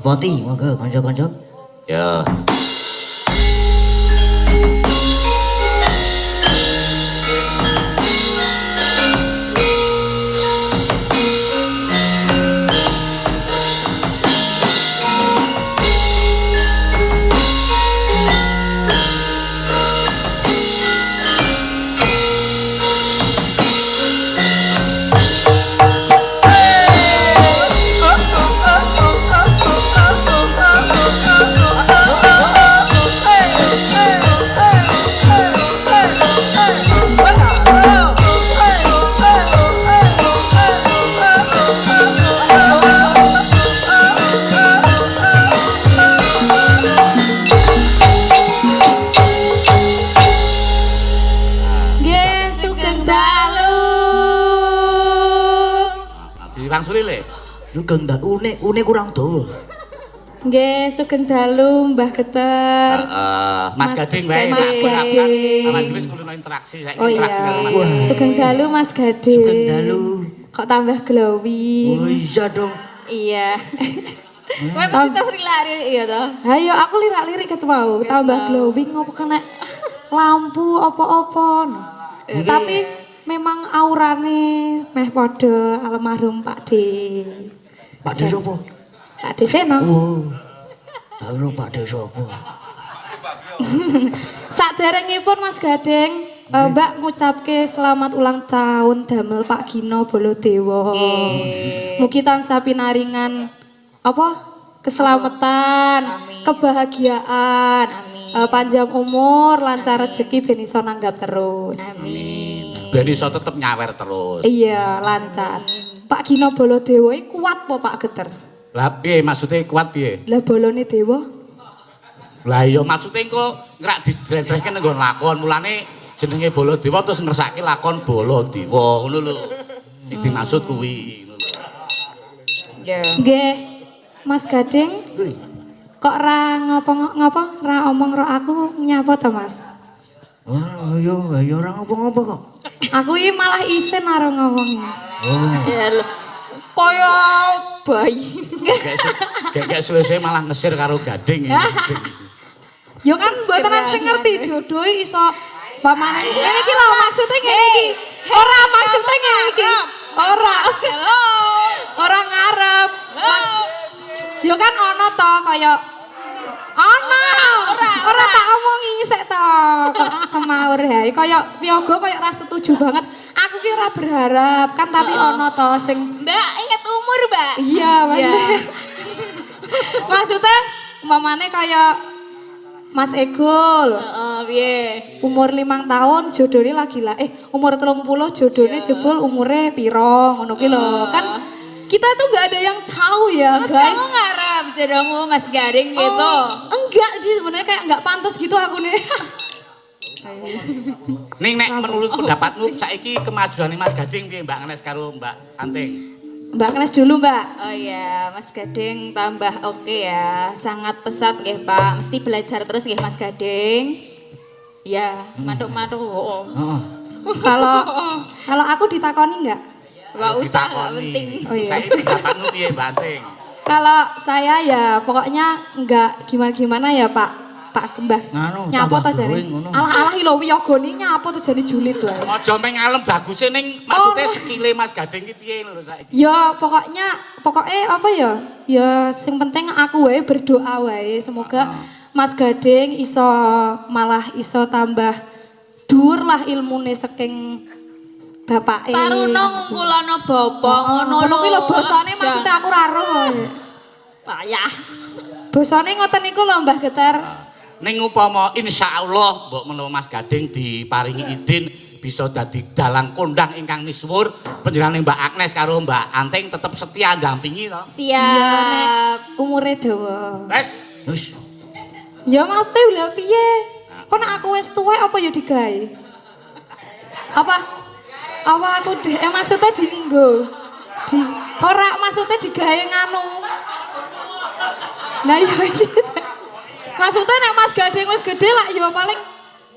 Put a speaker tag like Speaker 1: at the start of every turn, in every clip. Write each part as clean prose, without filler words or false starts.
Speaker 1: Poti, monggo kanca-kanca.
Speaker 2: Ya. Wangsuli le.
Speaker 1: Sugeng dalu une kurang do.
Speaker 3: Nggih, sugeng dalu Mbah Geter.
Speaker 2: Mas Gading wae.
Speaker 3: Mas Gading.
Speaker 2: Aman wis kulo interaksi saiki
Speaker 3: Oh
Speaker 2: interaksi karo Mas.
Speaker 3: iya. Sugeng dalu Mas Gading.
Speaker 1: Sugeng dalu.
Speaker 3: Kok tambah glowing.
Speaker 1: Oh iya dong.
Speaker 3: Iya.
Speaker 4: Kowe mesti tas lari iya toh.
Speaker 3: Ayo aku lirik-lirik ket mau, tambah glowing ngopo kena lampu apa-apa. Tapi memang aurane meh padha almarhum Pak D.
Speaker 1: Pak D sapa?
Speaker 3: Pak D Seno.
Speaker 1: Oh. Lalu Pak D sapa?
Speaker 3: Saderengipun Mas Gading, Mbak ngucapke selamat ulang tahun damel Pak Gino Bolodewa. Mugi tansah pinaringan apa? Keselamatan, kebahagiaan, panjang umur, lancar rezeki ben iso nanggap terus.
Speaker 2: Ben iso tetep nyawer terus.
Speaker 3: Iya, lancar. Pak Gino Bolodewa iki kuat apa Pak Geter?
Speaker 2: Lah piye maksudnya kuat piye?
Speaker 3: Lah bolone dewa.
Speaker 2: Lah iya maksudnya engko ngrak didretrehke nggon lakon. Mulane jenenge Baladewa terus ngersake lakon Baladewa ngono lho. Sing dimaksud kuwi ngono lho.
Speaker 4: Ya.
Speaker 3: Nggih, Mas Gading. Kok ra ngopo ra omong ro aku nyapa to, Mas?
Speaker 1: Oh, ya ora ngopo-ngopo kok.
Speaker 3: Aku iki malah isin karo ngomongnya.
Speaker 1: Oh.
Speaker 4: Ya lho. Kaya bayi.
Speaker 2: Gek suwe-suwe malah ngesir karo Gading.
Speaker 3: Yo kan mboten sing ngerti jodoh iso pamane. Ngene iki lho maksudnya ngene iki. Ora maksudnya ngene iki. Ora. Ora ngarep. Yo kan ono to kaya ono. Ora tak omongi sik to. Kok semaur hae kaya piyoga kaya ra setuju banget. Aku ki ora berharap kan tapi ono to sing
Speaker 4: Mbak, ingat umur, Mbak.
Speaker 3: iya maksudnya. Maksudnya umpamane kaya Mas Egul.
Speaker 4: Piye?
Speaker 3: Umur 5 tahun jodohnya lagi lah. Umur 30 jodohnya jebul umurnya piro ngono ki lho. Kan kita tuh nggak ada yang tahu ya,
Speaker 4: Terus
Speaker 3: guys.
Speaker 4: kamu ngarep jodohmu Mas Gading gitu.
Speaker 3: Oh, enggak sih sebenarnya kayak enggak pantas gitu aku nih.
Speaker 2: Ning nek menurut pendapatmu saiki kemajuane Mas Gading piye Mbak Agnes karo Mbak Anting?
Speaker 3: Mbak Agnes dulu, Mbak.
Speaker 4: Oh iya, Mas Gading tambah oke ya. Sangat pesat nggih, Pak. Mesti belajar terus nggih Mas Gading. Ya, matuk-matuk.
Speaker 1: Heeh.
Speaker 3: Kalau aku ditakoni enggak?
Speaker 4: Enggak usah, enggak
Speaker 2: Ditakoni.
Speaker 4: penting.
Speaker 3: Oh iya.
Speaker 2: Saiki pendapatmu piye Mbak Anting?
Speaker 3: Kalau saya ya pokoknya enggak gimana-gimana ya, Pak Mbah.
Speaker 1: Nganu,
Speaker 3: Nyapa
Speaker 1: tambah
Speaker 3: to jane?
Speaker 1: glowing, ngono.
Speaker 3: Alah-alah lho wiyagane nyapa to jane julid wae.
Speaker 2: Aja meng alem baguse ning maksudnya skile Mas Gading ki piye lho saiki?
Speaker 3: Ya pokoknya apa ya? Ya sing penting aku wae berdoa wae semoga Mas Gading malah iso tambah dhuwur lah ilmune saking bapake.
Speaker 4: Taruna ngungkulana bapa ngono
Speaker 3: Ngono
Speaker 4: lho.
Speaker 3: kuwi lho basane maksudnya aku ra roh.
Speaker 4: Payah.
Speaker 3: Basane ngoten niku lho Mbah Geter.
Speaker 2: Ning upama insyaallah mbok menawa Mas Gading diparingi idin bisa dadi dalang kondang ingkang misuwur panjenengane Mbak Agnes karo Mbak Anting tetep setia ndampingi to.
Speaker 4: Siap.
Speaker 3: Umure dawa.
Speaker 2: Wes,
Speaker 1: Wis.
Speaker 3: Ya maksudnya lha piye? Kok nek aku wis tuwek apa ya digawe? Apa aku maksudnya dienggo. Ora maksudnya digawe nganu. Lah ya iki. Maksudnya nek Mas Gading wis gede lah ya paling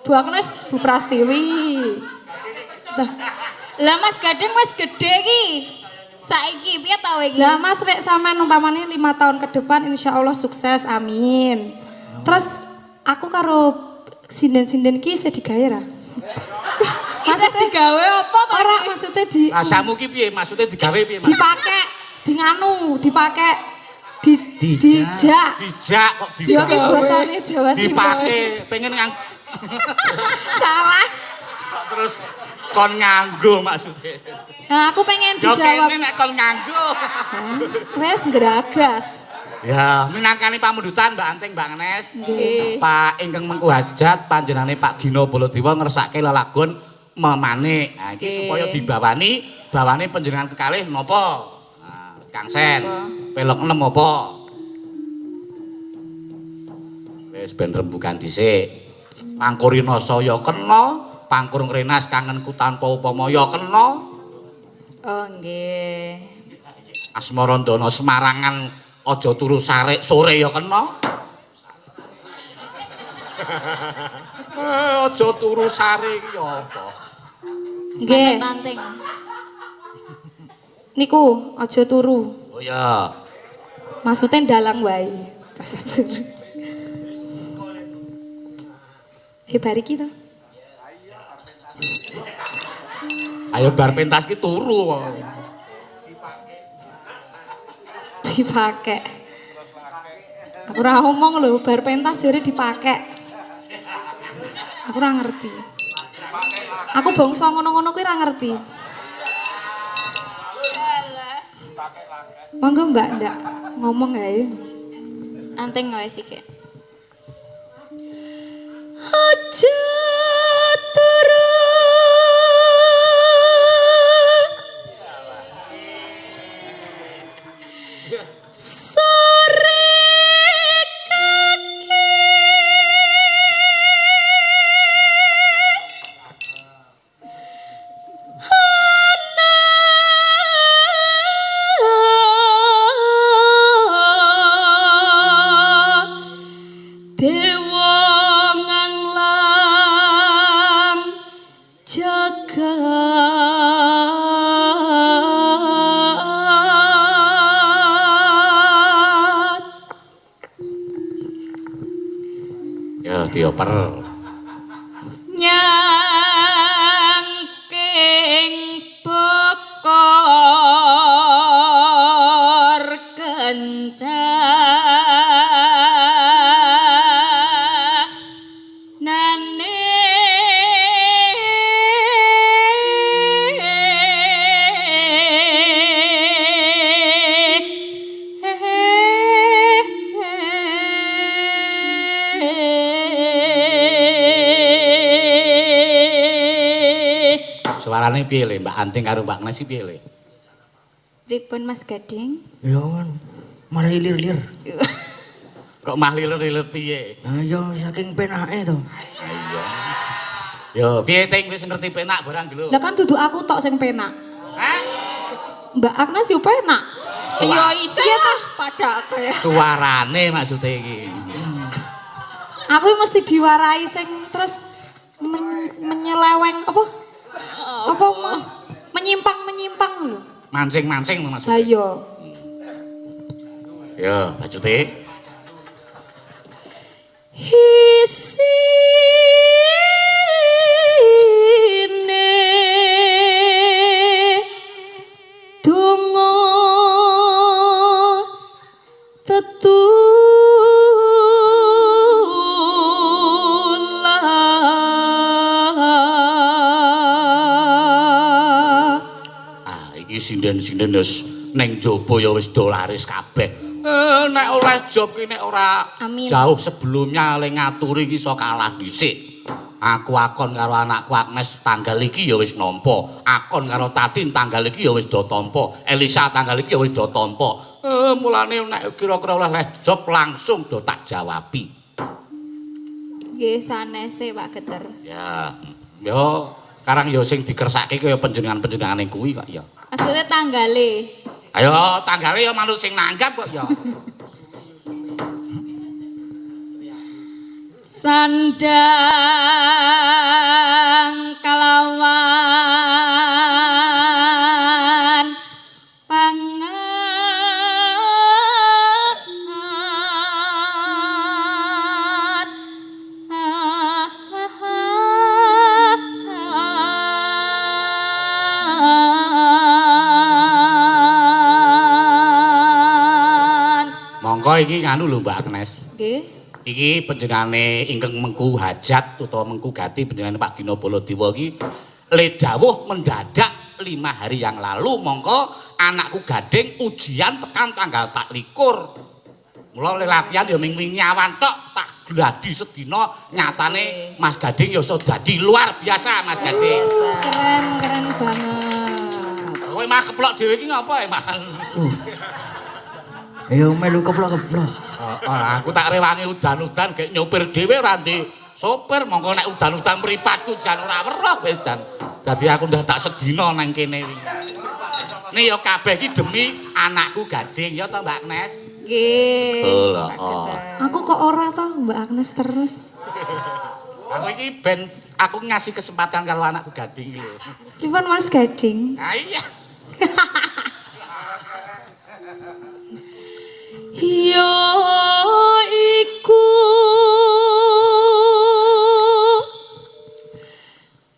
Speaker 3: Bu Agnes Bu Prastiwi.
Speaker 4: Lah Mas Gading wis gede ki. Saiki piye ta kowe iki?
Speaker 3: Lah Mas rek sampean umpamane 5 tahun ke depan insya Allah sukses amin. Terus aku karo sinden-sinden ki isih digawe ra?
Speaker 4: Isih digawe apa to?
Speaker 3: Ora maksudnya
Speaker 2: Rasamu ki piye? Maksudnya digawe piye, Mas?
Speaker 3: dipakai di nganu, dipakai di
Speaker 1: Dijak.
Speaker 3: dijak.
Speaker 2: Dijak kok
Speaker 3: Yo ki
Speaker 2: digawe.
Speaker 3: basane Jawa Timur.
Speaker 2: Dipake pengen
Speaker 3: Salah.
Speaker 2: kok terus kon nganggo maksudnya.
Speaker 3: Nah, aku pengen
Speaker 2: Yo
Speaker 3: dijawab.
Speaker 2: kene nek kon nganggo.
Speaker 3: Wes geragas.
Speaker 2: Ya, minangkani pamundutan Mbak Anting, Mbak Nes.
Speaker 3: Nggih.
Speaker 2: Pak ingkang mengku hajat panjenengane Pak Gino Baladewa ngersake lelagon memanik. Nah, iki supaya dibawani, bawane panjenengan kekalih napa? Nah, Kang Sen, pelok 6 apa? Wis ben rembugan dhisik. Pangkurina saya kena, pangkur ngrenas kangenku tanpa upama ya kena.
Speaker 4: Oh nggih.
Speaker 2: Asmarandana Semarangan aja turu sore ya kena. Aja turu sare iki ya apa?
Speaker 3: Nggih.
Speaker 4: Tanting.
Speaker 3: Niku aja turu.
Speaker 2: Oh ya.
Speaker 3: Maksudnya dalang wae. Aja turu. Bariki to.
Speaker 2: Ayo bar pentas ki turu wae.
Speaker 3: Dipakai. Aku ora ngomong lho, bar pentas jare dipakai. Aku ora ngerti. Aku bangsa ngono-ngono kuwi ora ngerti. Monggo Mbak ndak ngomong ae.
Speaker 4: Anting wae sik.
Speaker 3: Aja turu sore kaki Dewa nganglang jagat.
Speaker 2: Ya dioper.
Speaker 3: Nyangking bokor kencanane
Speaker 2: Suarane piye le Mbak Anting karo Mbak Nes piye le?
Speaker 4: Pripun Mas Gading?
Speaker 1: Ya kan. Malah ilir-ilir.
Speaker 2: Kok mah liler-liler piye?
Speaker 1: Nah, ya saking penake to.
Speaker 2: Iya. Yo piye Ting wis ngerti penak barang lho.
Speaker 3: Lah kan duduk aku tok sing penak.
Speaker 2: Hah?
Speaker 3: Mbak Agnes yo penak.
Speaker 2: Iya
Speaker 3: Iya tah pada akeh.
Speaker 2: Suarane maksudnya iki.
Speaker 3: Aku mesti diwarai sing terus menyeleweng apa? Apa menyimpang lho.
Speaker 2: Mancing-mancing
Speaker 3: Lah
Speaker 2: maksudnya.
Speaker 3: iya.
Speaker 2: Yo, maksudnya
Speaker 3: isine donga tetulah.
Speaker 2: iki sinden-sinden wis ning jaba ya wis do laris kabeh. Nek oleh job ki nek ora
Speaker 3: Amin.
Speaker 2: jauh sebelumnya le ngaturi ki iso kalah dhisik. Aku akon karo anakku Agnes tanggal iki ya wis nampa. Akon karo Tatin tanggal iki ya wis do tampa. Elisa tanggal iki ya wis do tampa. Mulane nek kira-kira oleh job langsung do tak jawabi.
Speaker 4: Nggih sanese Pak Geter.
Speaker 2: Ya, yo karang yo sing dikersake kaya panjenengan-panjenengane kuwi kok ya.
Speaker 4: Maksudnya tanggale.
Speaker 2: Ayo tanggale ya manut sing nanggap kok ya.
Speaker 3: Sandang kalawan
Speaker 2: Monggo iki nganu lho Mbak Agnes.
Speaker 4: Nggih.
Speaker 2: Iki panjenengane ingkang Mengku Hajat utawa Mengku Gati panjenengane Pak Gina Baladewa iki le dawuh mendadak 5 hari yang lalu mongko anakku Gading ujian tekan tanggal 24. Mula le latihan ya ming wingi awan tok tak gladi sedina nyatane Mas Gading ya iso dadi luar biasa Mas Gading.
Speaker 3: Keren banget.
Speaker 2: Kowe mah keplok dhewe iki ngapa ya, Mas?
Speaker 1: Ayo melu keplok-keplok.
Speaker 2: Aku tak rewangi udan-udan gek nyopir dhewe ora ndek sopir mongko nek udan-udan mripatku jan ora weruh wis jan. Dadi aku ndak tak sedina nang kene iki. Nih ya kabeh iki demi anakku Gading ya to Mbak Agnes.
Speaker 4: Nggih.
Speaker 2: Betul,
Speaker 4: Pak
Speaker 2: oh.
Speaker 4: Gede.
Speaker 3: Aku kok ora toh Mbak Agnes terus.
Speaker 2: Aku iki ben aku ngasih kesempatan karo anakku Gading iki lho.
Speaker 3: Pripun Mas Gading?
Speaker 2: Ah iya.
Speaker 3: Ya iku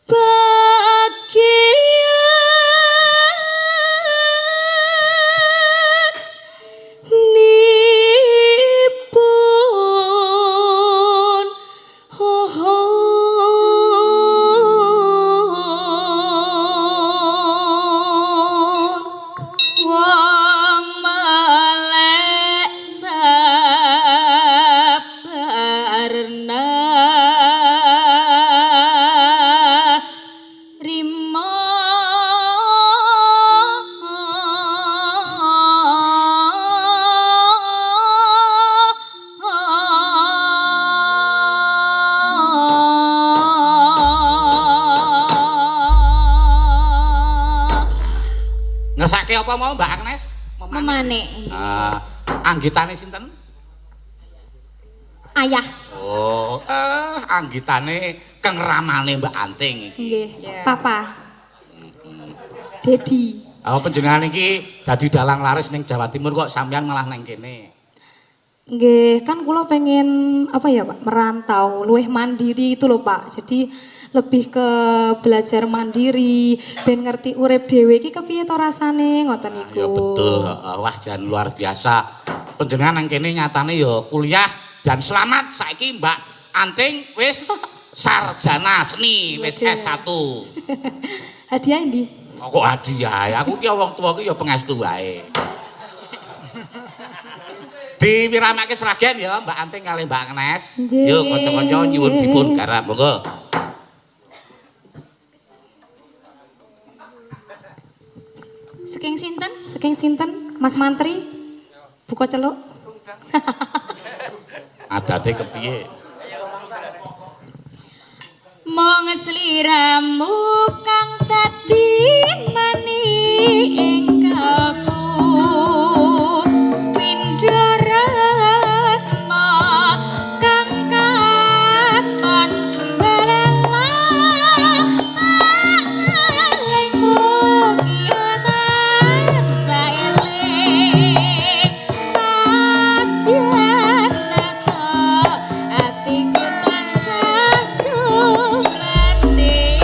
Speaker 3: bagian nipun wong melek sabarna rimo
Speaker 2: Ngersake apa mau Mbak Agnes?
Speaker 4: Memanik.
Speaker 2: Anggitane sinten?
Speaker 3: ayah.
Speaker 2: Oh, anggitane Keng Ramane Mbak Anting iki.
Speaker 3: Nggih,
Speaker 4: Ya.
Speaker 3: Papa. Dedi.
Speaker 2: Oh, panjenengan iki dadi dalang laris ning Jawa Timur kok sampean malah nang kene.
Speaker 3: Nggih, kan kula pengen apa ya, Pak, merantau, luwih mandiri itu loh, Pak. Jadi lebih ke belajar mandiri, ben ngerti urip dhewe iki kepiye to rasane, ngoten niku.
Speaker 2: Ya betul, wah jan luar biasa. Panjenengan nang kene nyatane ya kuliah dan selamat saiki Mbak Anting wis sarjana seni wis S1.
Speaker 3: Hadiah ndi?
Speaker 2: Kok hadiah? Aku ki wong tuwa ki ya pengestu wae. Diwiramake seragen ya Mbak Anting kali Mbak Agnes.
Speaker 3: Nggih.
Speaker 2: Yuk kanca-kanca nyuwun dipun garap monggo.
Speaker 3: Saking sinten? Saking sinten? Mas Mantri? Buka celuk.
Speaker 2: Adate kepiye?
Speaker 4: Mong sliramu kang dadi mani ing kalbu Windaratma kang katon belela ngalingmu kiatan saeling padyan nata atiku tansah sumrane.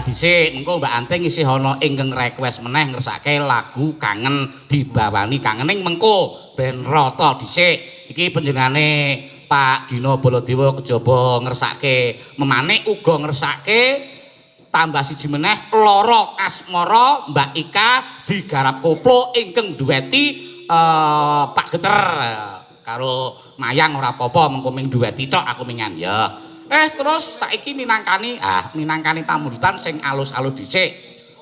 Speaker 2: Bocah dhisik, engko Mbak Anting isih ana ingkang request meneh ngersake lagu Kangen dibawani kangening mengko ben rata dhisik. Iki panjenengane Pak Gino Baladewa kejaba ngersake memanik uga ngersake tambah siji meneh Loro Asmara Mbak Ika digarap koplo ingkang dueti Pak Geter karo Mayang ora apa-apa mengko ming dueti tok aku mingan ya. Terus saiki minangkani tamurutan sing alus-alus dhisik.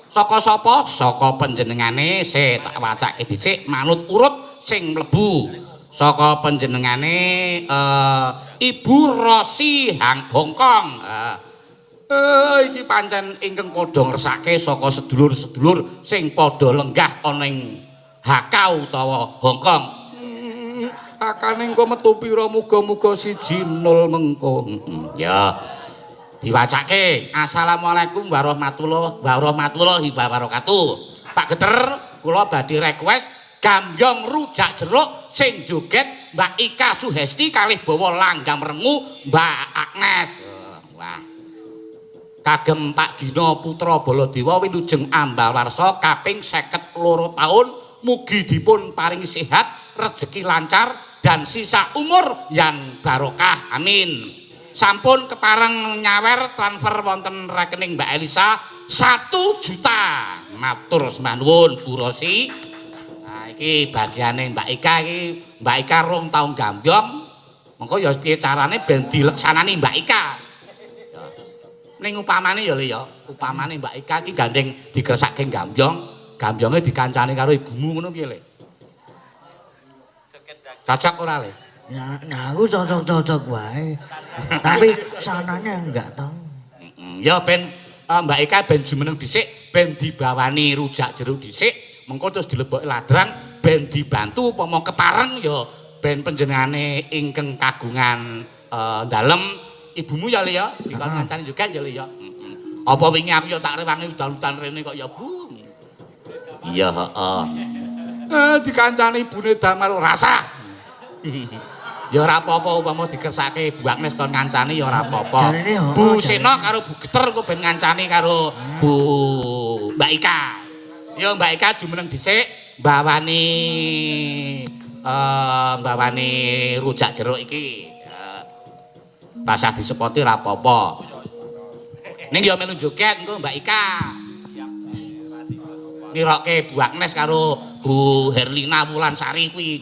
Speaker 2: Saka sapa? Saka panjenengane tak wacake dhisik manut urut sing mlebu. Saka panjenengane Ibu Rosi Hongkong. Iki pancen ingkang padha ngersake saka sedulur-sedulur sing padha lenggah ana ing Hakau utawa Hongkong. Akane engko metu pira muga-muga 1-0 mengko. Ya. Diwacake. Assalamualaikum warahmatullahi wabarakatuh. Pak Geter, kula badhe request gambyong rujak jeruk sing joget Mbak Ika Suhesti kalih bawa langgam rengu Mbak Agnes. Wah. Kagem Pak Gino Putra Baladewa winujeng ambawarsa kaping 52 taun mugi dipun paringi sehat, rejeki lancar dan sisa umur yang barokah. Amin. Sampun kepareng nyawer transfer wonten rekening Mbak Elisa 1 juta. Matur sembah nuwun Bu Rosi. Nah iki bagiane Mbak Ika iki. Mbak Ika rong taun gambyong. Mengko ya piye carane ben dileksanani Mbak Ika. Ning upamane ya Le ya. Upamane Mbak Ika iki gandeng digersake gambyong. Gambyonge dikancani karo ibumu ngono piye Le? Cocok ora Le?
Speaker 1: Nah, aku cocok-cocok wae. Tapi sananya enggak tahu.
Speaker 2: Ya ben Mbak Ika ben jumeneng dhisik, ben dibawani rujak jeruk dhisik, mengko terus dileboki ladrang, ben dibantu upama kepareng ya ben panjenengane ingkang kagungan dalem ibumu ya Le ya, dikon ngancani juga ya Le ya. Apa wingi aku ya tak rewangi udan-udan rene kok ya Bu. Iya heeh. Dikancani ibune damar rasa. Ya ora apa-apa upama dikersake Bu Agnes kon ngancani ya ora apa-apa. Bu Sena karo Bu Geter kok ben ngancani karo Bu Mbak Ika. Ya Mbak Ika jumeneng dhisik mbawani rujak jeruk iki. Rasah disepoti ora apa-apa. Ning ya melu joget engko Mbak Ika. Nirokke Bu Agnes karo Bu Herlina Wulansari kuwi.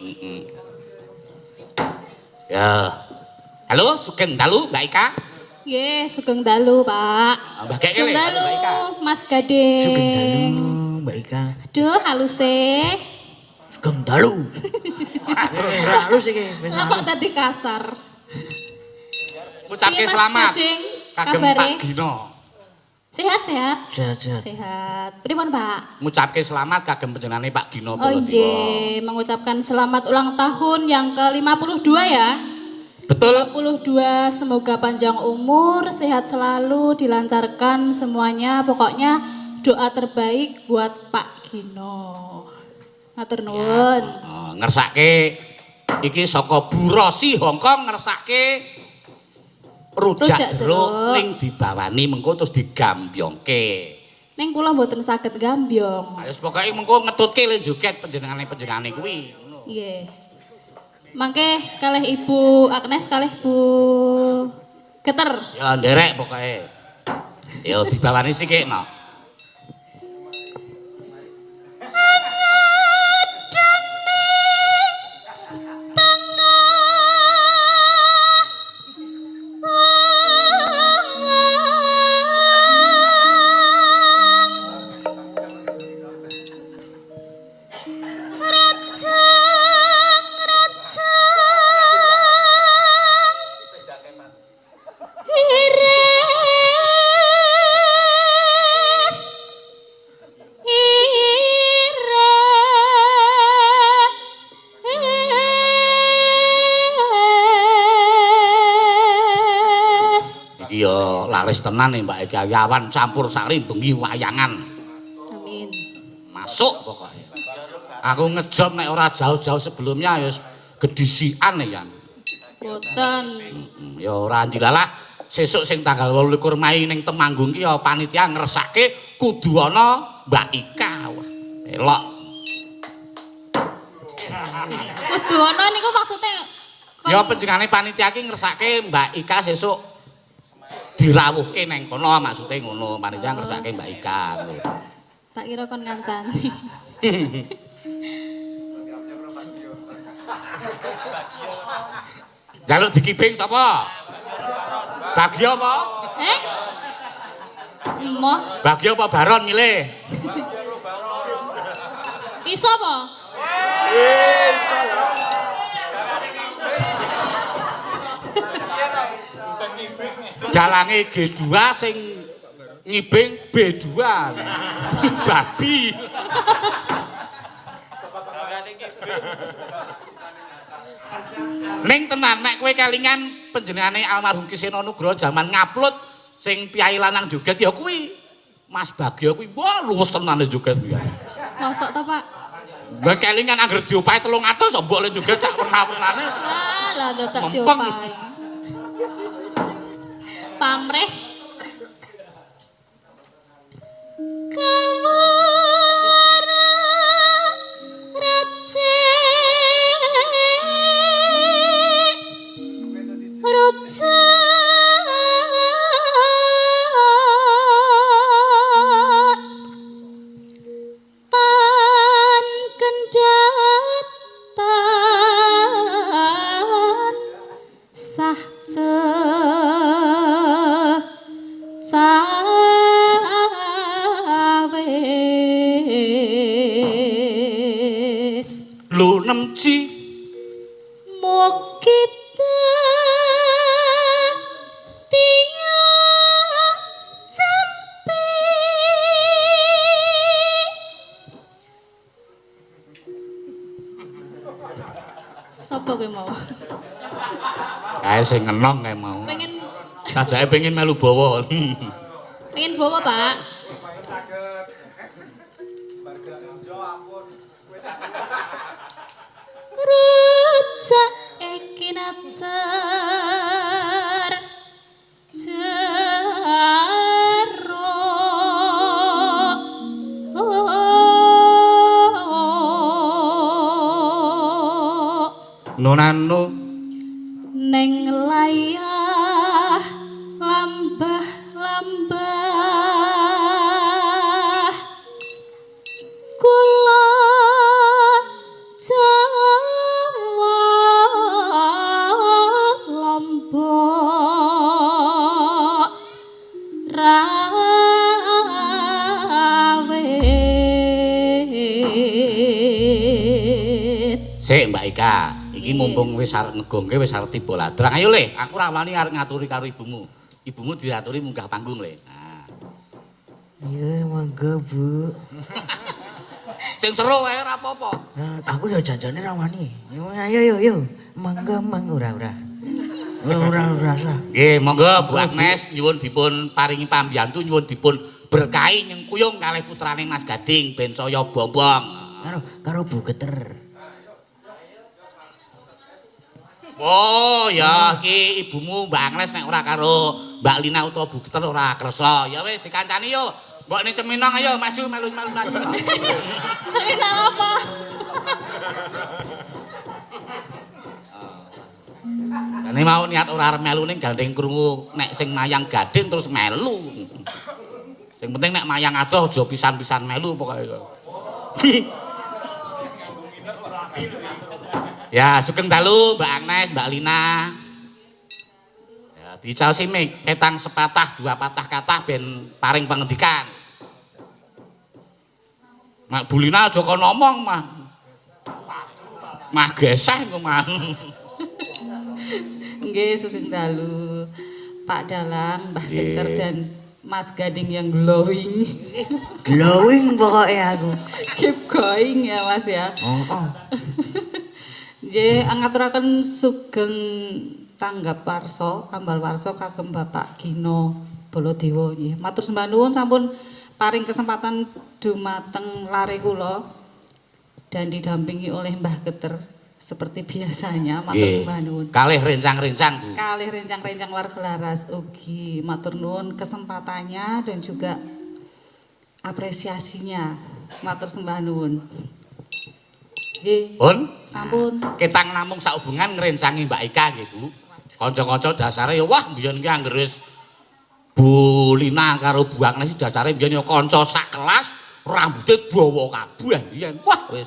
Speaker 2: Ya. Halo, sugeng dalu Mbak Ika.
Speaker 4: Nggih, sugeng dalu, Pak.
Speaker 2: Mbak Keke
Speaker 4: Sugeng
Speaker 2: le,
Speaker 4: dalu,
Speaker 2: Mbak Ika.
Speaker 4: Mas Gading.
Speaker 1: Sugeng dalu, Mbak Ika.
Speaker 4: Aduh, haluse.
Speaker 1: Sugeng dalu. Halus iki, wis
Speaker 4: Lah kok tadi kasar.
Speaker 2: Ngucapke
Speaker 4: Piye, Mas
Speaker 2: selamat
Speaker 4: Gading?
Speaker 2: kagem
Speaker 4: Kabare?
Speaker 2: Pak Gino.
Speaker 4: Sehat-sehat.
Speaker 1: Sehat-sehat.
Speaker 4: Sehat. Pripun, Pak?
Speaker 2: Ngucapke selamat kagem panjenengane Pak Gino
Speaker 4: Oh
Speaker 2: Baladewa.
Speaker 4: iya, mengucapkan selamat ulang tahun yang ke-52 ya.
Speaker 2: Betul.
Speaker 4: 52, semoga panjang umur, sehat selalu, dilancarkan semuanya. Pokoknya doa terbaik buat Pak Gino. Matur nuwun.
Speaker 2: Ngersake iki saka Bu Rosi Hongkong ngersake rujak jeruk ning dibawani mengko terus digambyongke.
Speaker 4: Neng kula mboten saged gambyong.
Speaker 2: Wis pokoke mengko ngetutke le joget panjenengane kuwi.
Speaker 4: Nggih. Mangke kalih Ibu Agnes kalih Bu Geter.
Speaker 2: Ya nderek pokoke. Ya dibawani sithik no. Laris tenan nih Mbak Eka Yawan campur sari bengi wayangan.
Speaker 4: Amin.
Speaker 2: Masuk pokoknya. Aku ngejob nek ora jauh-jauh sebelumnya ya gedisian ya.
Speaker 4: Boten.
Speaker 2: Ya ora ndilalah sesuk sing tanggal 28 Mei ning Temanggung ki ya panitia ngresake kudu ana Mbak Ika. Wah, elok.
Speaker 4: Kudu ana niku maksudnya
Speaker 2: Ya panjenengane panitia ki ngresake Mbak Ika sesuk dirawuhke neng kono maksude ngono. Panitia ngresake Mbak Ika.
Speaker 4: tak kira kon ngancani.
Speaker 2: Jaluk dikibing sapa? Bagio apa?
Speaker 4: Moh,
Speaker 2: Bagio apa Baron milih?
Speaker 4: iso apa?
Speaker 2: Dalange G2 sing ngibing B2. Babi. Ning tenan nek kowe kelingan panjenengane almarhum Kiseno Nugroho jaman ngupload sing piyai lanang joget ya kuwi Mas Bagio kuwi wah luwes tenane joget kuwi.
Speaker 4: Mosok to, Pak?
Speaker 2: Lah kelingan angger diopahi 300 kok mbok le joget sak pernah-pernane.
Speaker 4: Lah tak
Speaker 2: Mempeng.
Speaker 4: diopahi. Pamrih. Kamu
Speaker 2: Lho nemci
Speaker 4: kita tiang jampi. Sapa kowe mau?
Speaker 2: kae sing ngenong kae mau.
Speaker 4: Pengen
Speaker 2: Sajake pengen melu bawa.
Speaker 4: pengen bawa, Pak. Rujak iki nacar jaro
Speaker 2: Nonano
Speaker 4: neng layah lambah-lambah kula Jawa Lombok rawit.
Speaker 2: sik Mbak Ika, iki mumpung wis arep ngegongke wis arep tiba ladrang. Ayo Le, aku ra wani arep ngaturi karo ibumu. Ibumu diaturi munggah panggung Le. Nah.
Speaker 1: Iya, mangga, Bu.
Speaker 2: Sing seru wae ora apa-apa.
Speaker 1: Nah, aku ya janjane ra wani. Ayo. Mangga ora. Ora rasa.
Speaker 2: Nggih, monggo Bu Agnes nyuwun dipun paringi pambiyantu nyuwun dipun berkahi nyengkuyung kalih putrane Mas Gading ben saya bombong.
Speaker 1: Karo Bu Geter.
Speaker 2: Oh, ya iki ibumu Mbak Agnes nek ora karo Mbak Lina utawa Bu Geter ora kersa. Ya wis dikancani yo. Mbok ning Ceminong ayo maju melu.
Speaker 4: Terminal apa?
Speaker 2: Jane mau niat ora arep melu ning gandeng krungu nek sing mayang Gading terus melu. Sing penting nek mayang adoh aja pisan-pisan melu pokoke. Ya, sugeng dalu Mbak Agnes, Mbak Lina. Ya, dicaosi mik petang sepatah dua patah kathah ben paring pengendikan. Mak Bu Lina aja kon ngomong mah. Mah geseh kok mah.
Speaker 5: Nggih, sugeng dalu Pak Dalang, Mbah Geter dan Mas Gading yang glowing.
Speaker 1: Glowing pokoknya aku.
Speaker 5: Keep going ya Mas ya.
Speaker 1: Oh.
Speaker 5: Nggih, ngaturaken sugeng tanggap warsa, ambal warsa kagem Bapak Gino Baladewa nggih. Matur sembah nuwun sampun paring kesempatan dumateng lare kula dan didampingi oleh Mbah Geter seperti biasanya matur sembah nuwun.
Speaker 2: Kalih rencang-rencang Bu.
Speaker 5: Kalih rencang-rencang warga laras ugi matur nuwun kesempatannya dan juga apresiasinya. Matur sembah nuwun. Nggih.
Speaker 2: Pun
Speaker 5: Sampun.
Speaker 2: ketang namung sauhubungan ngrencangi Mbak Ika nggih Bu. Kanca-kanca dasare ya wah mbiyen ki anggere wis Bu Lina karo Bu Agnes dasare mbiyen ya kanca sak kelas rambute dawa kabeh mbiyen. Wah wis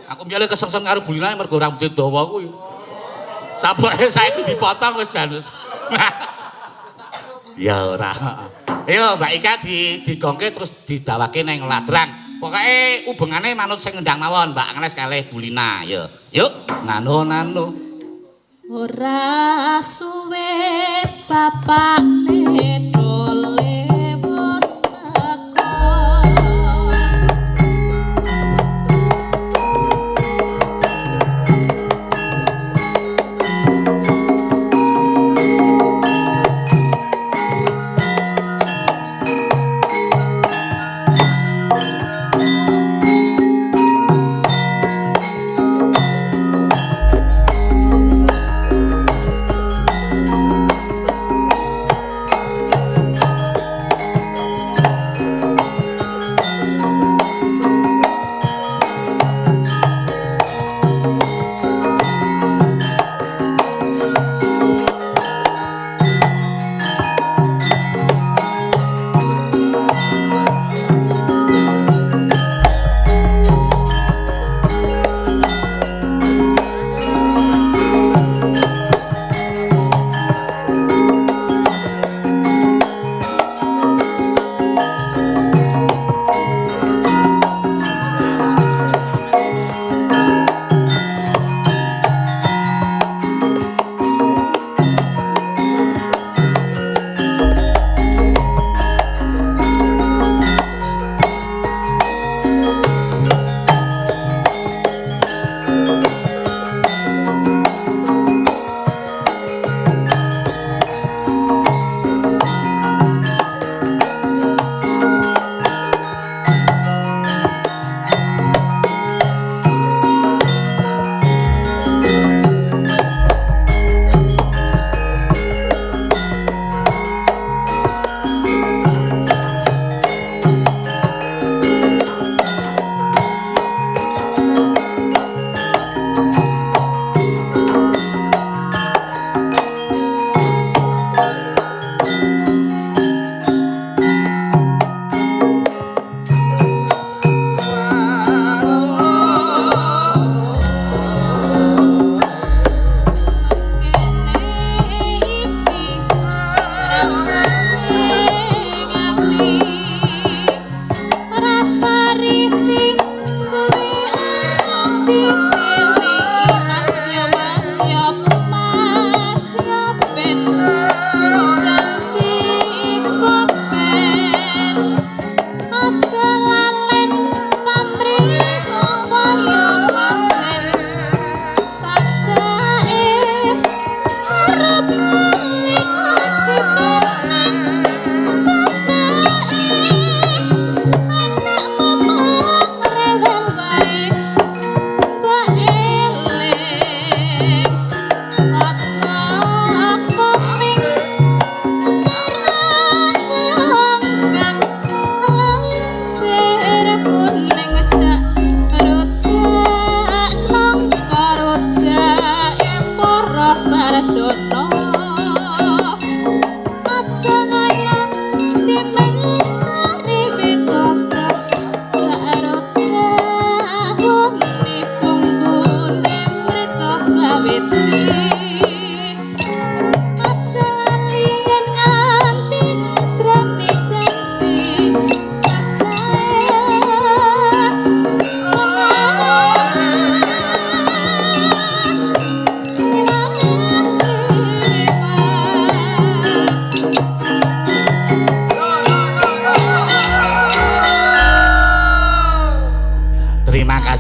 Speaker 2: aku mbiyen kesengsen karo Bu Lina mergo rambute dawa kuwi. Sapoke saiki dipotong wis jan. Ya ora. Ayo Mbak Ika digongke terus didawake nang ladrang. Pokoke hubungane manut sing ngendang mawon Mbak Agnes kalih Bu Lina. Yo. Yuk, nano.
Speaker 4: Ora suwe bapakne dole wis teko.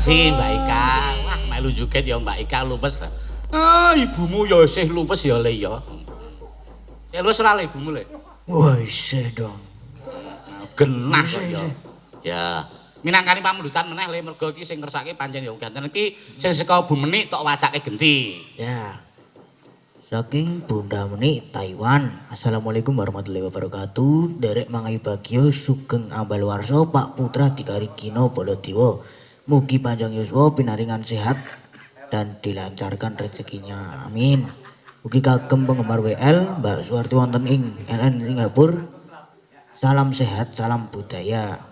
Speaker 2: kasih Mbak Ika. Wah, melu joget ya Mbak Ika luwes. Ah, ibumu ya isih luwes ya Le ya. Ya luwes ora Le ibumu Le.
Speaker 1: Wah, isih dong.
Speaker 2: Genah kok ya. Ya, Minangkani pamundutan meneh le mergo iki sing ngersake pancen ya ganten iki sing saka Bu Menik tok wacake genti.
Speaker 1: Ya. Saking Bunda Menik Taiwan. Assalamualaikum warahmatullahi wabarakatuh. Derek mangai bagyo sugeng ambal warso Pak Putra Dikarikino Baladewa. Mugi panjang yuswa pinaringan sehat dan dilancarkan rezekinya. Amin. Mugi kagem penggemar WL Mbak Suwarti wonten ing LN Singapura. Salam sehat, salam budaya.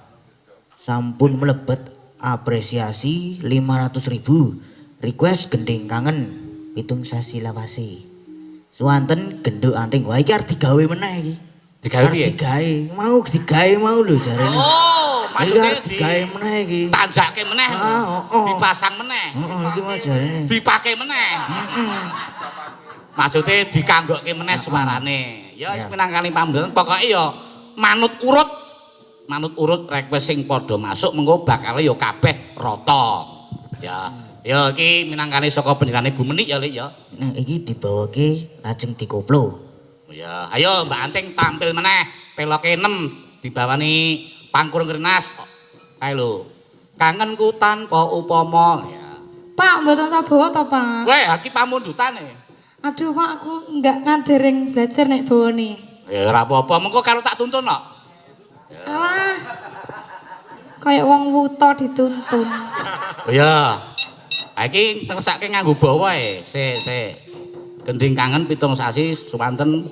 Speaker 1: Sampun melebet apresiasi 500.000. Request gending kangen pitung sasi lawase. Suwanten genduk anting. Wah iki arep digawe meneh iki.
Speaker 2: Digawe piye?
Speaker 1: Digawe mau lho jarene.
Speaker 2: Oh, maksudnya
Speaker 1: digawe meneh iki.
Speaker 2: Tanjake meneh. Dipasang meneh.
Speaker 1: Heeh, iki mau jarene.
Speaker 2: Dipake meneh. Maksudnya dikanggokke meneh suarane. Ya wis minangkani pamundutan pokoke ya manut urut request sing padha masuk mengko bakal ya kabeh rata. Ya, ya iki minangkani saka panjenengane Bu Menik ya Lik ya.
Speaker 1: Nah iki dibawake lajeng dikoplo.
Speaker 2: Ya, ayo Mbak Anting tampil meneh peloke 6 dibawani Pangkur Ngrenas. Kae lho. Kangenku tanpa upama ya.
Speaker 3: Pak, mboten sabawa to, Pak?
Speaker 2: Weh, iki pamundutane.
Speaker 3: Aduh, Pak, aku enggak ngandereng belajar nek bawane.
Speaker 2: Ya ora apa-apa, mengko karo tak tuntun kok.
Speaker 3: Alah. Kayak wong wuta dituntun.
Speaker 2: Oh ya. Ha iki ngersake nganggo bawa sik. Gending kangen pitung sasi suwanten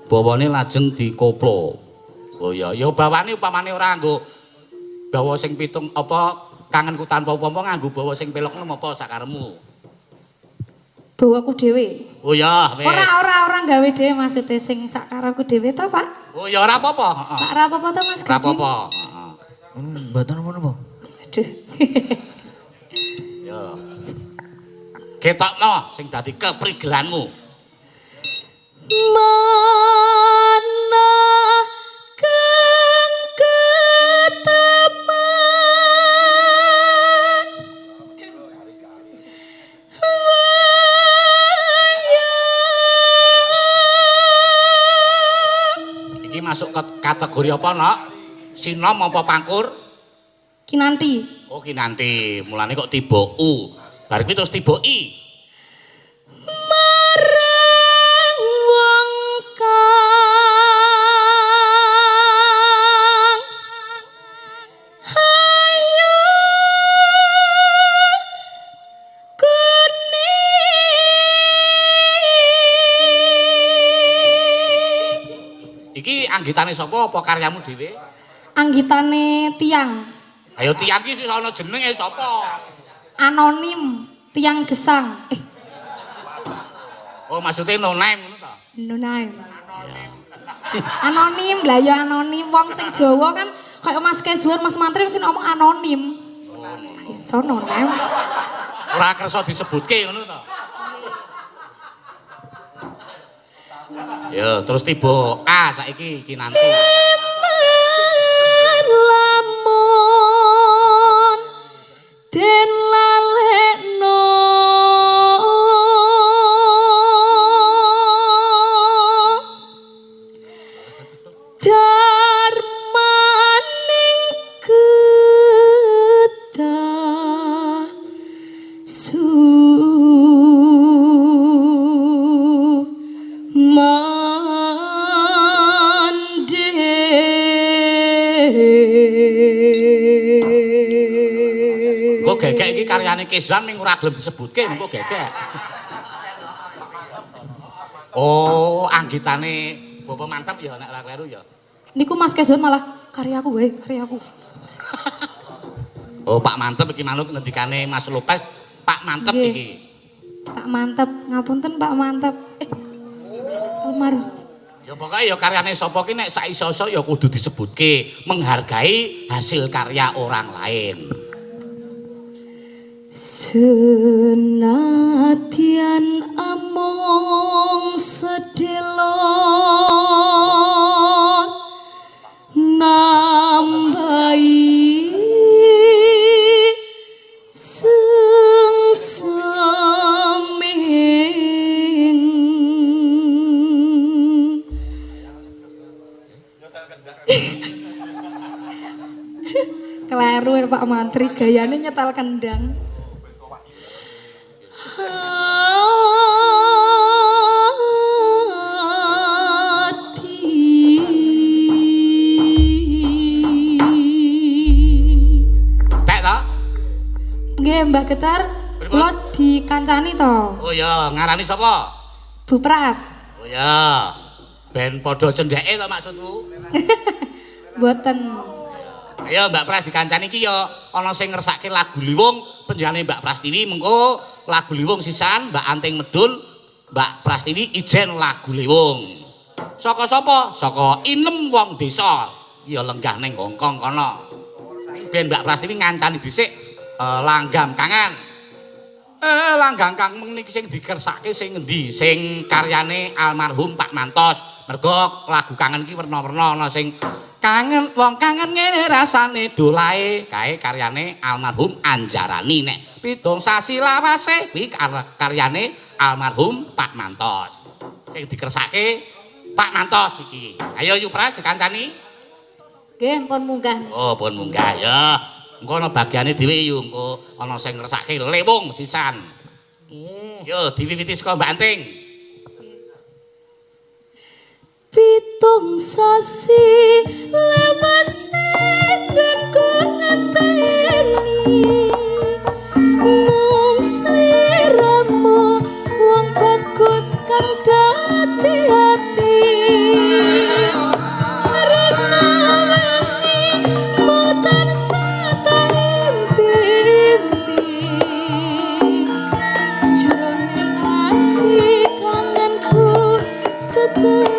Speaker 2: bawane lajeng dikoplo. Oh ya, ya bawane upamane ora nganggo bawa sing pitung apa kangenku tanpa upama nganggo bawa sing pelok nem apa sakaremu.
Speaker 3: Bawaku dhewe.
Speaker 2: Oh ya, wis.
Speaker 3: Ora gawe dhewe maksude sing sakaraku dhewe to, Pak?
Speaker 2: Oh ya ora apa-apa, heeh.
Speaker 3: Pak, ora apa-apa to, Mas
Speaker 2: Ora
Speaker 3: Gajeng?
Speaker 2: apa-apa, heeh.
Speaker 1: Mboten apa-apa.
Speaker 3: Aduh.
Speaker 2: Ya. Ketokno sing dadi keprigelanmu.
Speaker 3: Mana kang keteman
Speaker 2: Iki masuk ke kategori apa, Nok? Sinom apa pangkur?
Speaker 3: Kinanti.
Speaker 2: Oh, kinanti. Mulane kok tiba U. Bar kuwi terus tiba I.
Speaker 3: Marang wong kang ayu kuning.
Speaker 2: Iki anggitane sapa apa karyamu dhewe?
Speaker 3: Anggitane tiang
Speaker 2: Ayo tiyang iki sing ana jenenge sapa?
Speaker 3: anonim, tiang gesang.
Speaker 2: Oh, maksudnya no name ngono ta?
Speaker 3: No name. Anonim lah ya anonim wong sing Jawa kan kayak Mas Kesuan, Mas Mantri mesti ngomong anonim. Iso no name.
Speaker 2: Ora kersa disebutke ngono ta? Ya, terus tiba A saiki iki nanti.
Speaker 3: Lamun den lalekno darmaning kedah
Speaker 2: Kok gegek iki karyane Kezwan ning ora gelem disebutke engko gegek. Oh, anggitane Bapak Mantap ya nek ora kleru ya.
Speaker 3: Niku Mas Kesuan malah karyaku wae, karyaku.
Speaker 2: Oh, Pak Mantep iki manut ngendikane Mas Lopez, Pak Mantep
Speaker 3: Nggih.
Speaker 2: iki.
Speaker 3: Pak Mantep, ngapunten Pak Mantep. Almarhum.
Speaker 2: Ya pokoke ya karyane sapa ki nek sak iso-iso ya kudu disebutke, menghargai hasil karya orang lain.
Speaker 3: Senadyan among sedelo nambahi sengsaming Kleru ya Pak Mantri, gayane nyetel kendang.
Speaker 2: Tek to?
Speaker 3: Nggih Mbah Getar, kula dikancani to.
Speaker 2: Oh ya, ngarani sapa?
Speaker 3: Bu Pras.
Speaker 2: Oh ya. Ben padha cendheke to maksudku.
Speaker 3: Mboten.
Speaker 2: Ya Mbak Pras dikancani iki ya ana sing ngersake lagu Liwung penjane Mbak Prastiwi mengko lagu Liwung sisan Mbak Anting Medul Mbak Prastiwi ijen lagu Liwung. Saka sapa? Saka inem wong desa. Ya lenggah ning Hongkong kono. Ben Mbak Prastiwi ngancani dhisik langgam kangen. Langgam kang niki sing dikersake sing endi? Sing karyane almarhum Pak Mantos. Mergo lagu kangen iki werna-werna ana sing kangen wong kangen ngene rasane dolae kae karyane almarhum Anjarani nek pitung sasi lawase kuwi karyane almarhum Pak Mantos. Sing dikersake Pak Mantos iki. Ayo Yu Pras dikancani.
Speaker 5: Nggih, pun munggah.
Speaker 2: Oh, pun munggah ya. Engko ana bagiane dhewe yu engko ana sing ngersake Lewung sisan.
Speaker 5: Nggih.
Speaker 2: Yo diwiwiti saka Mbak Anting.
Speaker 5: Pitung sasi lewase nggo ngenteni mung sliramu wong bagus kang dadi ati rena wengi mutan sata impi-impi jroning ati kangenku setengah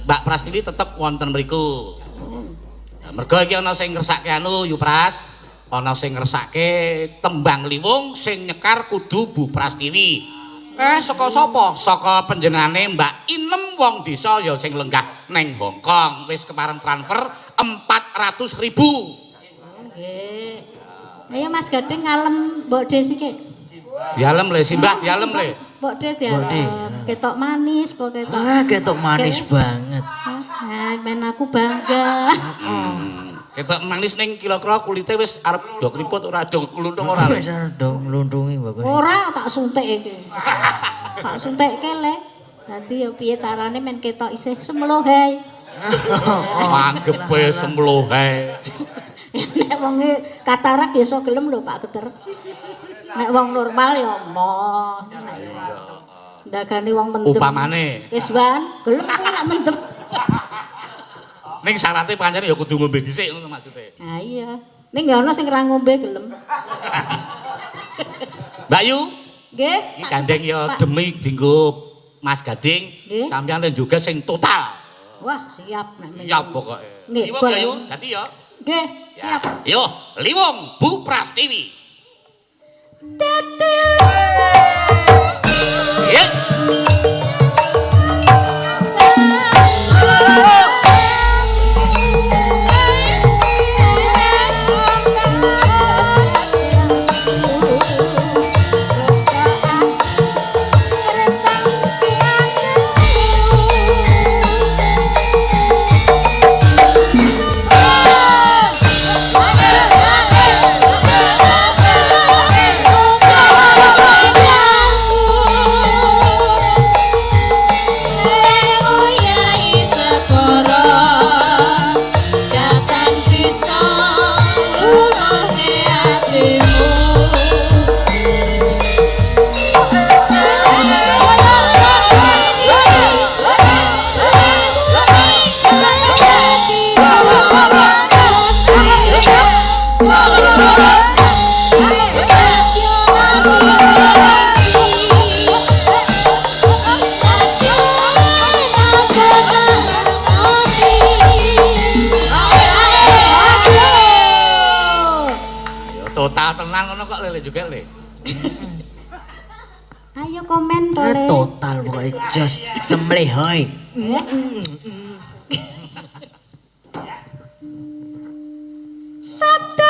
Speaker 2: Mbak Prastiwi tetep wonten mriku. Mergo iki ana sing ngersake anu Yu Pras, ana sing ngersake tembang Liwung sing nyekar kudu Bu Prastiwi. Saka sapa? Saka panjenengane Mbak Inem wong desa ya sing lenggah ning Hongkong. Wis kepareng transfer 400.000.
Speaker 5: Nggih. Ayo Mas Gading ngalem Mbok Des iki.
Speaker 2: Dialem le, Simbah dialem le.
Speaker 5: Mbok Des dialem. Ketok manis kok ketok.
Speaker 1: Ketok manis banget.
Speaker 5: Men aku bangga.
Speaker 2: Ketok manis ning kira-kira kulite wis arep do kriput ora do klunthung ora.
Speaker 1: Wis dong nglunthungi bagus.
Speaker 5: Ora tak suntik iki. Tak suntikke le. Dadi ya piye carane men ketok isih semlohe.
Speaker 2: Manggepe semlohe.
Speaker 5: Nek wong katarak ya iso gelem lho Pak Geter. Nek wong normal ya moh. Ndagane wong mendem.
Speaker 2: Upamane.
Speaker 5: Wis wan, gelem kuwi nek mendem.
Speaker 2: Ning syaraté pancen ya kudu ngombe dhisik ngono maksude.
Speaker 5: Nah iya. Ning ya ana sing ra ngombe gelem.
Speaker 2: Mbak Yu,
Speaker 5: Nggih.
Speaker 2: iki gandeng ya demi dinggo Mas Gading.
Speaker 5: Nggih.
Speaker 2: Sampeyan juga sing total.
Speaker 5: Wah, siap nek
Speaker 2: Ya pokoke.
Speaker 5: Nggih,
Speaker 2: Liwung ya Yu, dadi ya.
Speaker 5: Nggih, siap.
Speaker 2: Yo, Liwung Bu Prastiwi.
Speaker 5: Dadi
Speaker 2: Ya.
Speaker 6: Hãy subscribe cho kênh Ghiền Mì Gõ để không bỏ lỡ
Speaker 2: Le juga Le.
Speaker 6: Ayo komen to Le.
Speaker 1: Total pokoknya jos semlehoy.
Speaker 6: Sabda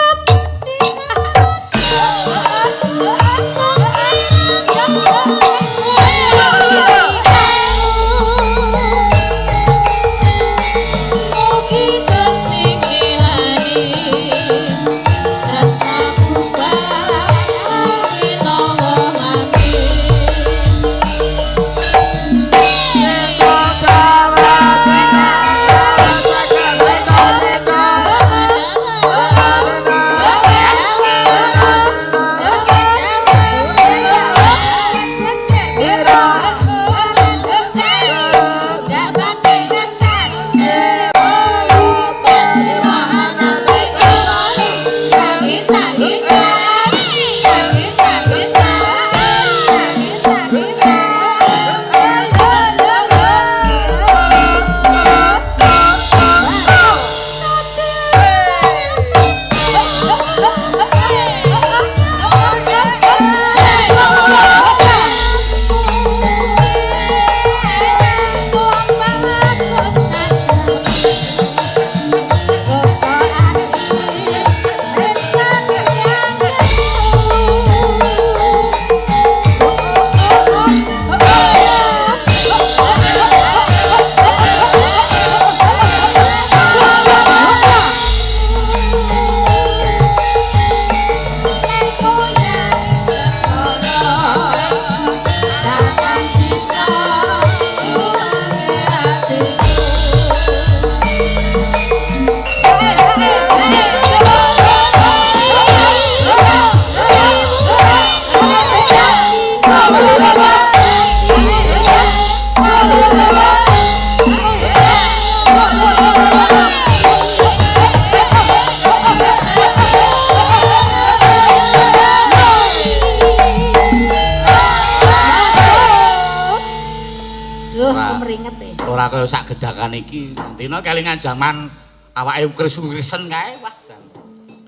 Speaker 2: Ora kaya sak gedakan iki. Dina kelingan jaman awake ukris-ukrisen kae wah.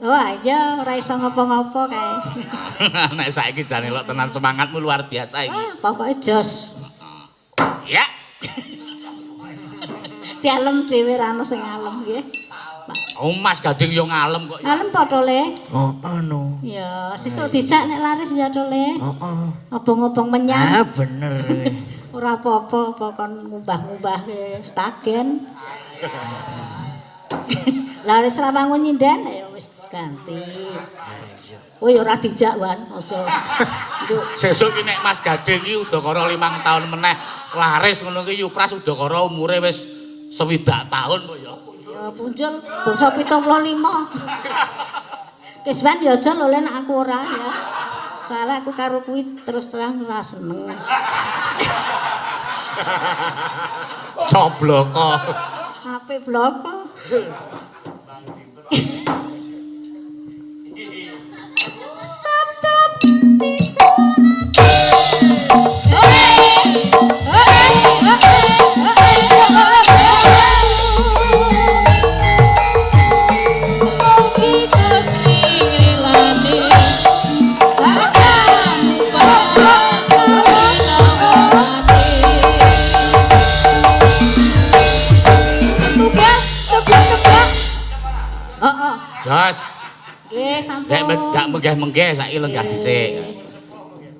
Speaker 6: Oh aja ora iso ngopo-ngopo kae.
Speaker 2: Nek saiki jane lho tenan semangatmu luar biasa iki.
Speaker 6: Pokoke jos.
Speaker 2: Ya.
Speaker 6: Dialem dhewe ra ono sing ngalem nggih.
Speaker 2: Oh Mas Gading yo ngalem kok.
Speaker 6: Ngalem padha Le.
Speaker 1: Oh anu.
Speaker 6: Ya, sesuk dijak nek laris ya to Le.
Speaker 1: Oh.
Speaker 6: Obong-obong menyang.
Speaker 1: Ah bener.
Speaker 6: Ora apa-apa apa kon ngubah-ngubah stagen. Laris ra wangun nyindan ya wis ganti. Oh ya ora dijak wan, aja. Njuk.
Speaker 2: Sesuk ki nek Mas Gading iki udakara 5 tahun meneh laris ngono ki Yupras udakara umure wis 60 tahun kok ya.
Speaker 6: Ya punjul bangsa 75. Kesban ya aja lho nek aku ora ya. Soalnya aku karo kuwi terus terang ora seneng.
Speaker 2: Cobloko.
Speaker 6: Ape bloko. Sabda
Speaker 2: Jos.
Speaker 6: nggih sampun.
Speaker 2: Nek gak menggeh-menggeh saiki lenggah dhisik.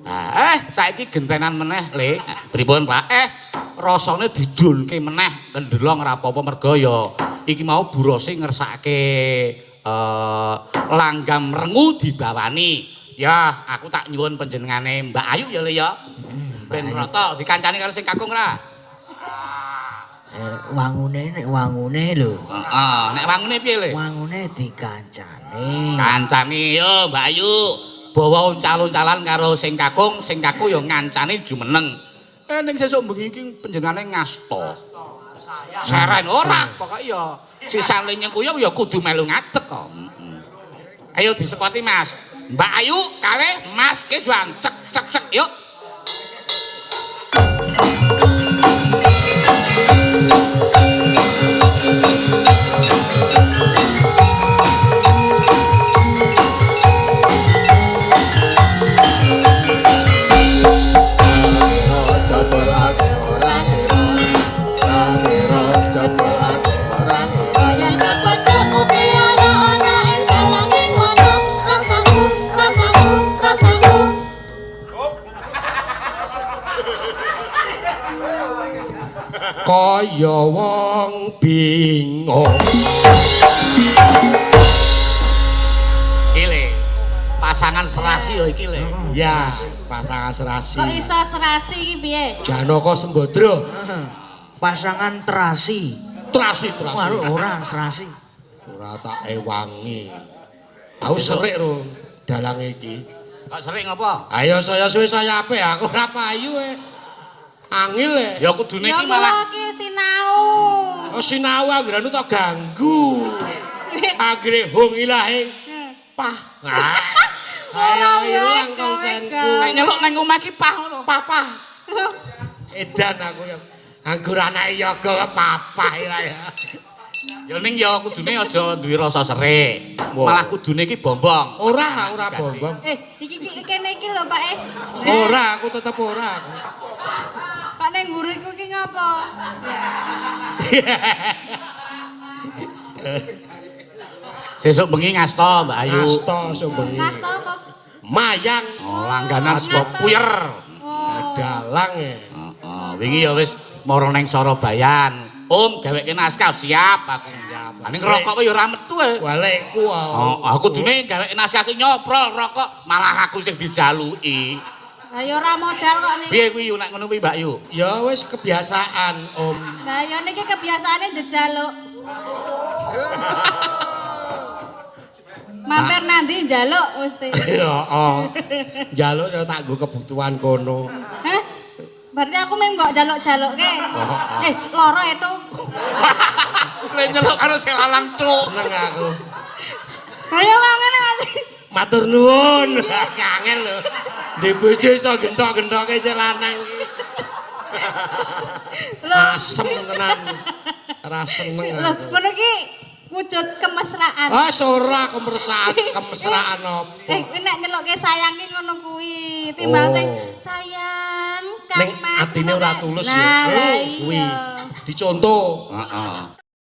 Speaker 2: Nah, saiki gentenan meneh, Le. Pripun, Pak? Rasane didulke meneh kendelong ora apa-apa merga ya iki mau burose ngersake langgam rengu dibawani. Ya, aku tak nyuwun panjenengane Mbak Ayu ya, Le ya. Ben rata dikancani karo sing kakung ora?
Speaker 1: Nek wangune lho.
Speaker 2: Heeh, nek wangune piye, Le?
Speaker 1: Wangune dikancani.
Speaker 2: Kancani yo Mbak Ayu. Bawa uncal-uncalan karo sing kakung yo ngancani jumeneng. Ning sesuk bengi iki panjenengane ngasta. Seren ora, pokoke yo sisane nyengkuyung yo kudu melu ngadeg kok. Ayo disekoti Mas. Mbak Ayu kalih Mas Kiswan cek cek cek yuk.
Speaker 7: kaya wong bingung.
Speaker 2: Iki pasangan serasi ya iki le.
Speaker 7: Ya, pasangan serasi.
Speaker 6: Kok iso serasi iki piye?
Speaker 7: Janaka Sembadra.
Speaker 1: Pasangan terasi.
Speaker 7: Terasi.
Speaker 1: Waduh, ora serasi.
Speaker 7: Ora tak ewangi. Aku serik ro dalange iki.
Speaker 2: Kok sering apa?
Speaker 7: Ayo saya suwe saya ape aku ora payu Angel
Speaker 2: Ya kudune
Speaker 6: Ya
Speaker 2: iki malah
Speaker 6: kula iki sinau.
Speaker 7: Oh sinau anggere tak ganggu. Anggere hong ilahe. Pah. Ayo ilang konsenku.
Speaker 2: nek nyeluk nang omah iki pah ngono.
Speaker 7: Papa. Edan aku ya. Anggur anake yoga papa ya.
Speaker 2: Ya ning ya kudune aja duwe rasa serik. Malah kudune iki bombong.
Speaker 7: Ora bombong.
Speaker 6: Iki kene iki lho, Pak.
Speaker 7: Ora, aku tetep ora.
Speaker 6: Pak ning guru iku iki ngapa?
Speaker 2: Sesuk bengi ngasta Mbak Ayu.
Speaker 7: Asta sumbengi.
Speaker 6: Ngasta apa?
Speaker 7: Mayang
Speaker 2: Oh, langganan sego puyer.
Speaker 7: dalang ya.
Speaker 2: Heeh, wingi ya wis mara ning Sorobayan. Om gaweke naskah siap aku.
Speaker 7: Siap.
Speaker 2: Ning rokok ya ora metu e.
Speaker 7: Walekku
Speaker 2: Oh, aku dune gaweke naskah ki nyoprol rokok, malah aku sing dijaluki.
Speaker 6: Lah ya ora modal kok niki.
Speaker 2: Piye kuwi nek ngono kuwi Mbak Yu?
Speaker 7: Ya wis kebiasaan Om.
Speaker 6: Lah ya niki kebiasaane njejaluk. Mampir nanti njaluk mesti.
Speaker 7: Ya oh. Njaluk ya tak nggo kebutuhan kono.
Speaker 6: Hah? Berarti aku mung kok jaluk-jalukke. Loro itu.
Speaker 2: Lek nyeluk karo sing lalang tuk.
Speaker 7: Seneng aku.
Speaker 6: Ayo mangan.
Speaker 7: Matur nuwun. Kangen lho. Ndek bojo iso gentok-gentoke sing lanang iki. Asem tenan. Ora seneng
Speaker 6: Loh,
Speaker 7: aku.
Speaker 6: ngono iki wujud kemesraan.
Speaker 7: Ah, ora kemesraan apa.
Speaker 6: Nek nyelukke sayang ki ngono kuwi. Timbang
Speaker 7: Oh.
Speaker 6: sing sayang
Speaker 7: Ning
Speaker 6: Kang Mas.
Speaker 7: atine ora tulus ya.
Speaker 6: Nah, lah
Speaker 7: Kuwi
Speaker 6: iya.
Speaker 7: dicontoh.
Speaker 2: Heeh.